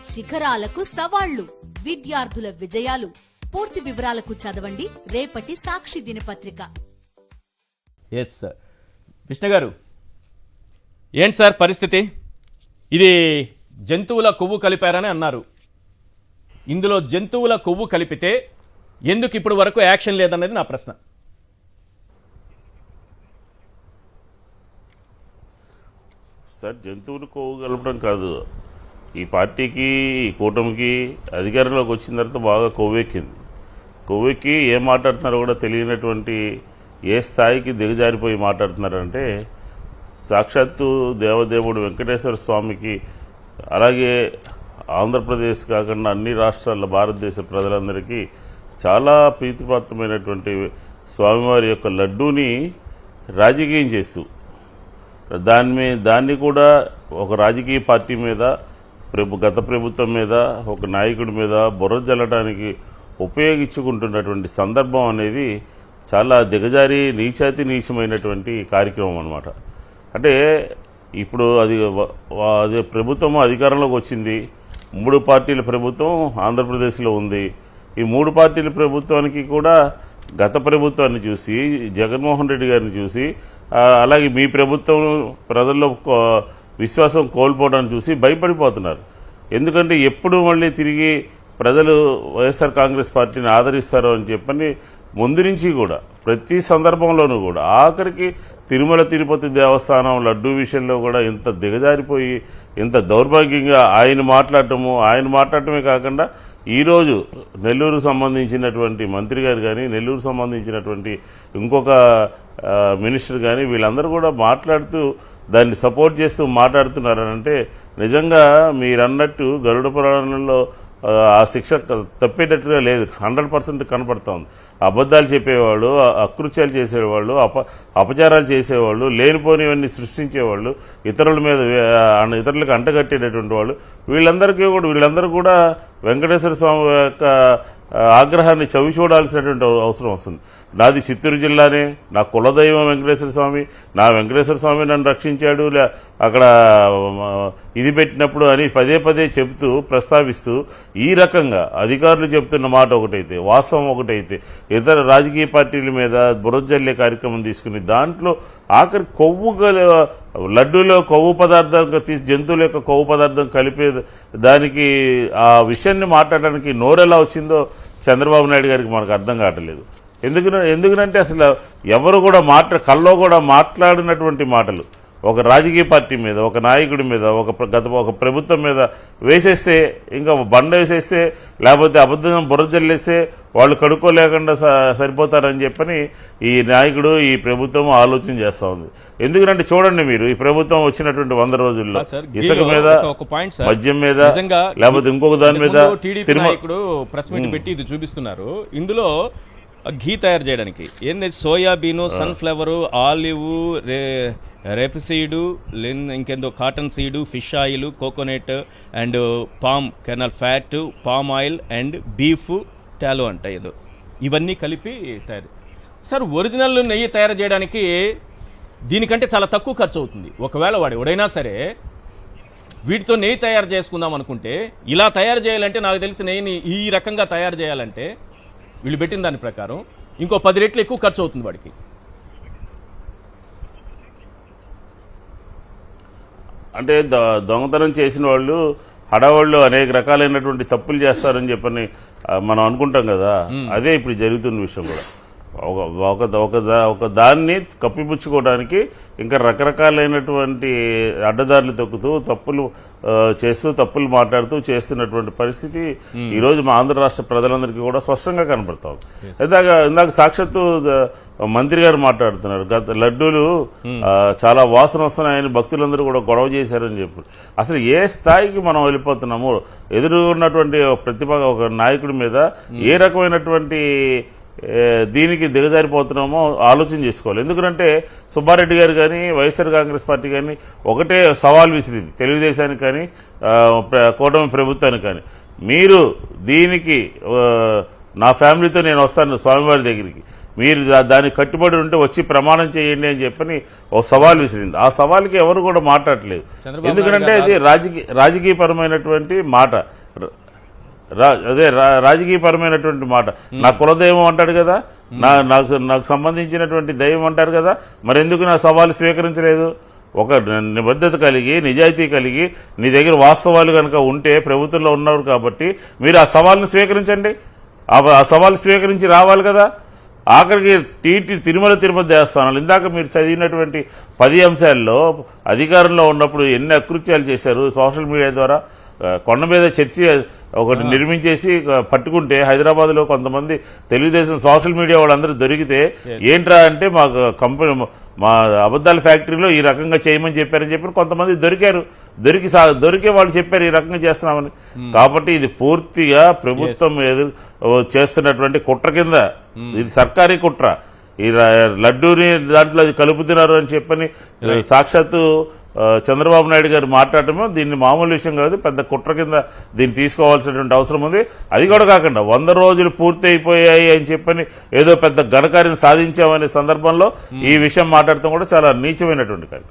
శిఖరాలకు సవాళ్లు, విద్యార్థుల విజయాలు. పూర్తి వివరాలకు చదవండి రేపటి సాక్షి దినపత్రిక. Yes sir. కృష్ణ గారు, ఏంటి సార్ పరిస్థితి? ఇది జంతువుల కొవ్వు కలిపారని అన్నారు. ఇందులో జంతువుల కొవ్వు కలిపితే ఎందుకు ఇప్పుడు వరకు యాక్షన్ లేదన్నది నా ప్రశ్న. సార్, జంతువులు కొవ్వు కలపడం కాదు, ఈ పార్టీకి ఈ కూటమికి అధికారంలోకి వచ్చిన తర్వాత బాగా కొవ్వెక్కి ఏం మాట్లాడుతున్నారో కూడా తెలియనటువంటి ఏ స్థాయికి దిగజారిపోయి మాట్లాడుతున్నారంటే సాక్షాత్తు దేవదేవుడు వెంకటేశ్వర స్వామికి, అలాగే ఆంధ్రప్రదేశ్ కాకుండా అన్ని రాష్ట్రాల భారతదేశ ప్రజలందరికీ చాలా ప్రీతిపాత్రమైనటువంటి స్వామివారి యొక్క లడ్డూని రాజకీయం చేస్తూ దాన్ని కూడా ఒక రాజకీయ పార్టీ మీద, గత ప్రభుత్వం మీద, ఒక నాయకుడి మీద బుర్ర జల్లడానికి ఉపయోగించుకుంటున్నటువంటి సందర్భం అనేది చాలా దిగజారి నీచమైనటువంటి కార్యక్రమం అన్నమాట. అంటే ఇప్పుడు అది ప్రభుత్వం అధికారంలోకి వచ్చింది, 3 పార్టీల ప్రభుత్వం ఆంధ్రప్రదేశ్లో ఉంది. ఈ 3 పార్టీల ప్రభుత్వానికి కూడా గత ప్రభుత్వాన్ని చూసి, జగన్మోహన్ రెడ్డి గారిని చూసి, అలాగే మీ ప్రభుత్వం ప్రజల్లో విశ్వాసం కోల్పోవడాన్ని చూసి భయపడిపోతున్నారు. ఎందుకంటే ఎప్పుడు మళ్ళీ తిరిగి ప్రజలు వైఎస్ఆర్ కాంగ్రెస్ పార్టీని ఆదరిస్తారు అని చెప్పని ముందు నుంచి కూడా ప్రతి సందర్భంలోనూ కూడా, ఆఖరికి తిరుమల తిరుపతి దేవస్థానం లడ్డూ విషయంలో కూడా ఇంత దిగజారిపోయి, ఇంత దౌర్భాగ్యంగా ఆయన మాట్లాడటమే కాకుండా ఈరోజు నెల్లూరు సంబంధించినటువంటి మంత్రి గారు కానీ, నెల్లూరు సంబంధించినటువంటి ఇంకొక మినిస్టర్ కానీ, వీళ్ళందరూ కూడా మాట్లాడుతూ దాన్ని సపోర్ట్ చేస్తూ మాట్లాడుతున్నారనంటే నిజంగా మీరన్నట్టు గరుడ పురాణంలో ఆ శిక్ష తప్పేటట్టుగా లేదు, 100% కనపడుతూ ఉంది. అబద్ధాలు చెప్పేవాళ్ళు, అకృత్యాలు చేసేవాళ్ళు, అపచారాలు చేసేవాళ్ళు, లేనిపోనివన్నీ సృష్టించేవాళ్ళు, ఇతరులకు అంటగట్టేటటువంటి వాళ్ళు, వీళ్ళందరూ కూడా వెంకటేశ్వర స్వామి యొక్క ఆగ్రహాన్ని చవి చూడాల్సినటువంటి అవసరం వస్తుంది. నాది చిత్తూరు జిల్లానే, నా కులదైవం వెంకటేశ్వర స్వామి, నా వెంకటేశ్వర స్వామి నన్ను రక్షించాడు, అక్కడ ఇది పెట్టినప్పుడు అని పదే చెబుతూ ప్రస్తావిస్తూ ఈ రకంగా అధికారులు చెబుతున్న మాట ఒకటైతే, వాస్తవం ఒకటైతే, ఇతర రాజకీయ పార్టీల మీద బురజల్లే కార్యక్రమం తీసుకుని దాంట్లో ఆఖరి లడ్డూలో కొవ్వు పదార్థం జంతువుల యొక్క కొవ్వు పదార్థం కలిపే దానికి ఆ విషయాన్ని మాట్లాడడానికి నోరెలా వచ్చిందో చంద్రబాబు నాయుడు గారికి మనకు అర్థం కావట్లేదు. ఎందుకంటే అసలు ఎవరు కూడా కల్లో కూడా మాట్లాడినటువంటి మాటలు ఒక రాజకీయ పార్టీ మీద, ఒక నాయకుడి మీద, ఒక ప్రభుత్వం మీద వేసేస్తే, ఇంకా బండ వేసేస్తే, లేకపోతే అబద్ధం బురజల్లేస్తే వాళ్ళు కడుక్కోలేకుండా సరిపోతారని చెప్పని ఈ నాయకుడు, ఈ ప్రభుత్వం ఆలోచన చేస్తూ ఉంది. ఎందుకంటే చూడండి మీరు, ఈ ప్రభుత్వం వచ్చినటువంటి 100 రోజుల్లో ఇసుక మీద, మద్యం మీద, లేకపోతే ఇంకొక దాని మీద నాయకుడు ప్రెస్ మీట్ పెట్టి ఇది చూపిస్తున్నారు. ఇందులో ఘీ తయారు చేయడానికి ఏంది సోయాబీను, సన్ఫ్లవరు, ఆలివ్, రేపసీడు, ఇంకేందో cotton seed, fish oil, coconut and palm kernel fat, palm oil and beef tallow అంట ఏదో, ఇవన్నీ కలిపి తయారు. సార్, ఒరిజినల్ నెయ్యి తయారు చేయడానికి దీనికంటే చాలా తక్కువ ఖర్చు అవుతుంది. ఒకవేళ ఎవడైనా సరే వీటితో నెయ్యి తయారు చేసుకుందాం అనుకుంటే, ఇలా తయారు చేయాలంటే నాకు తెలిసి నెయ్యిని ఈ రకంగా తయారు చేయాలంటే వీళ్ళు పెట్టిన దాని ప్రకారం ఇంకో 10 రెట్లు ఎక్కువ ఖర్చు అవుతుంది వాడికి. అంటే దొంగతనం చేసిన వాళ్ళు, హడావాళ్ళు అనేక రకాలైనటువంటి తప్పులు చేస్తారని చెప్పని మనం అనుకుంటాం కదా, అదే ఇప్పుడు జరుగుతున్న విషయం కూడా. ఒక దాన్ని కప్పిపుచ్చుకోవడానికి ఇంకా రకరకాలైనటువంటి అడ్డదారులు తొక్కుతూ తప్పులు మాట్లాడుతూ చేస్తున్నటువంటి పరిస్థితి ఈరోజు మా ఆంధ్ర రాష్ట్ర ప్రజలందరికీ కూడా స్పష్టంగా కనబడతాం. ఇందాక సాక్షాత్తు మంత్రి గారు మాట్లాడుతున్నారు, గత లడ్డూలు చాలా వాసన వస్తున్నాయని భక్తులందరూ కూడా గొడవ చేశారని చెప్పి. అసలు ఏ స్థాయికి మనం వెళ్ళిపోతున్నాము, ఎదురు ఉన్నటువంటి ఒక నాయకుడి మీద ఏ రకమైనటువంటి దీనికి దిగజారిపోతున్నామో ఆలోచన చేసుకోవాలి. ఎందుకంటే సుబ్బారెడ్డి గారు కానీ, వైఎస్ఆర్ కాంగ్రెస్ పార్టీ కానీ ఒకటే సవాల్ విసిరింది తెలుగుదేశానికి కానీ, కూటమి ప్రభుత్వానికి కానీ, మీరు దీనికి నా ఫ్యామిలీతో నేను వస్తాను స్వామివారి దగ్గరికి, మీరు దానికి కట్టుబడి ఉంటే వచ్చి ప్రమాణం చేయండి అని చెప్పని ఒక సవాల్ విసిరింది. ఆ సవాల్కి ఎవరు కూడా మాట్లాడలేదు. ఎందుకంటే అది రాజకీయపరమైనటువంటి మాట, రాజకీయపరమైనటువంటి మాట. నా కులదైవం అంటాడు కదా, నాకు సంబంధించినటువంటి దైవం అంటారు కదా, మరి ఎందుకు నా సవాలు స్వీకరించలేదు? ఒక నిబద్ధత కలిగి నిజాయితీ కలిగి నీ దగ్గర వాస్తవాలు కనుక ఉంటే ప్రభుత్వంలో ఉన్నారు కాబట్టి మీరు ఆ సవాల్ను స్వీకరించండి. ఆ సవాలు స్వీకరించి రావాలి కదా. ఆఖరికి తిరుమల తిరుపతి దేవస్థానాలు ఇందాక మీరు చదివినటువంటి 10 అంశాల్లో అధికారంలో ఉన్నప్పుడు ఎన్ని అకృత్యాలు చేశారు. సోషల్ మీడియా ద్వారా కొండ మీద చర్చి ఒకటి నిర్మించేసి పట్టుకుంటే హైదరాబాద్లో కొంతమంది తెలుగుదేశం సోషల్ మీడియా వాళ్ళందరూ దొరికితే ఏంట్రా అంటే మాకు కంపెనీ మా అబద్ధాల ఫ్యాక్టరీలో ఈ రకంగా చేయమని చెప్పారని చెప్పి కొంతమంది దొరికే వాళ్ళు చెప్పారు ఈ రకంగా చేస్తున్నామని. కాబట్టి ఇది పూర్తిగా ప్రభుత్వం చేస్తున్నటువంటి కుట్ర కింద, ఇది సర్కారీ కుట్ర. ఈ లడ్డూని దాంట్లో అది కలుపుతున్నారు అని చెప్పని సాక్షాత్తు చంద్రబాబు నాయుడు గారు మాట్లాడటమే దీన్ని మామూలు విషయం కాదు, పెద్ద కుట్ర కింద దీన్ని తీసుకోవాల్సినటువంటి అవసరం ఉంది. అది కూడా కాకుండా 100 రోజులు పూర్తి అయిపోయాయి అని చెప్పని ఏదో పెద్ద ఘనకార్యం సాధించామనే సందర్భంలో ఈ విషయం మాట్లాడటం కూడా చాలా నీచమైనటువంటి కార్యం.